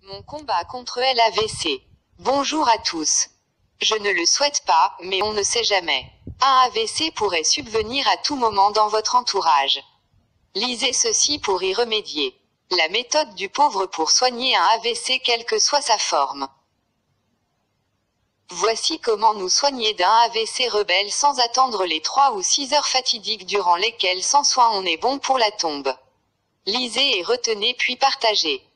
Mon combat contre l'AVC. Bonjour à tous. Je ne le souhaite pas, mais on ne sait jamais. Un AVC pourrait subvenir à tout moment dans votre entourage. Lisez ceci pour y remédier. La méthode du pauvre pour soigner un AVC quelle que soit sa forme. Voici comment nous soigner d'un AVC rebelle sans attendre les 3 ou 6 heures fatidiques durant lesquelles sans soin on est bon pour la tombe. Lisez et retenez puis partagez.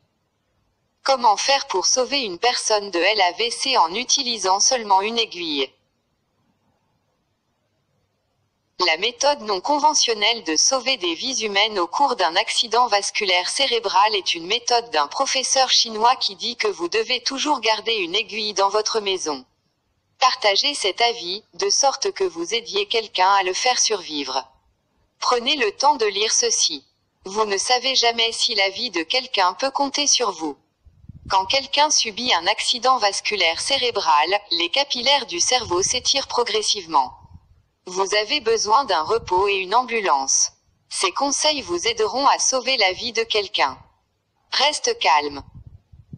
Comment faire pour sauver une personne de l'AVC en utilisant seulement une aiguille? La méthode non conventionnelle de sauver des vies humaines au cours d'un accident vasculaire cérébral est une méthode d'un professeur chinois qui dit que vous devez toujours garder une aiguille dans votre maison. Partagez cet avis, de sorte que vous aidiez quelqu'un à le faire survivre. Prenez le temps de lire ceci. Vous ne savez jamais si la vie de quelqu'un peut compter sur vous. Quand quelqu'un subit un accident vasculaire cérébral, les capillaires du cerveau s'étirent progressivement. Vous avez besoin d'un repos et une ambulance. Ces conseils vous aideront à sauver la vie de quelqu'un. Reste calme.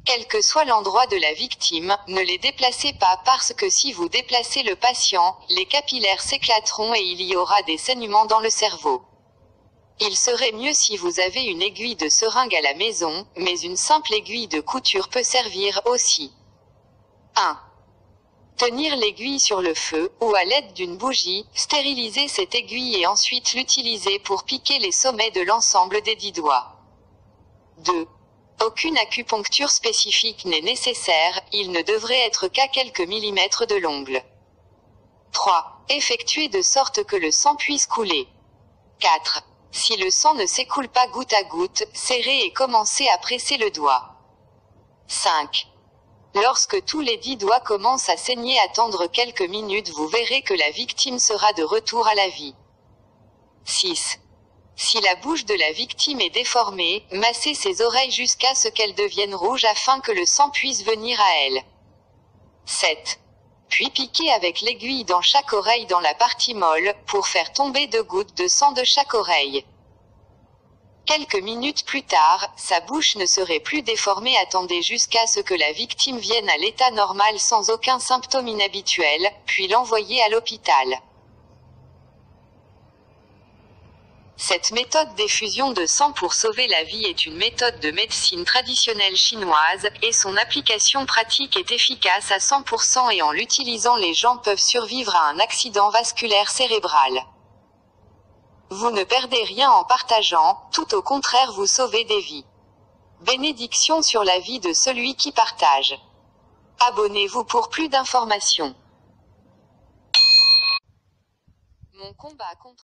Quel que soit l'endroit de la victime, ne les déplacez pas parce que si vous déplacez le patient, les capillaires s'éclateront et il y aura des saignements dans le cerveau. Il serait mieux si vous avez une aiguille de seringue à la maison, mais une simple aiguille de couture peut servir aussi. 1. Tenir l'aiguille sur le feu, ou à l'aide d'une bougie, stériliser cette aiguille et ensuite l'utiliser pour piquer les sommets de l'ensemble des 10 doigts. 2. Aucune acupuncture spécifique n'est nécessaire, il ne devrait être qu'à quelques millimètres de l'ongle. 3. Effectuer de sorte que le sang puisse couler. 4. Si le sang ne s'écoule pas goutte à goutte, serrez et commencez à presser le doigt. 5. Lorsque tous les 10 doigts commencent à saigner, attendre quelques minutes, vous verrez que la victime sera de retour à la vie. 6. Si la bouche de la victime est déformée, massez ses oreilles jusqu'à ce qu'elles deviennent rouges afin que le sang puisse venir à elle. 7. Puis piquez avec l'aiguille dans chaque oreille dans la partie molle, pour faire tomber 2 gouttes de sang de chaque oreille. Quelques minutes plus tard, sa bouche ne serait plus déformée. Attendez jusqu'à ce que la victime vienne à l'état normal sans aucun symptôme inhabituel, puis l'envoyez à l'hôpital. Cette méthode d'effusion de sang pour sauver la vie est une méthode de médecine traditionnelle chinoise, et son application pratique est efficace à 100% et en l'utilisant les gens peuvent survivre à un accident vasculaire cérébral. Vous ne perdez rien en partageant, tout au contraire vous sauvez des vies. Bénédiction sur la vie de celui qui partage. Abonnez-vous pour plus d'informations. Mon combat contre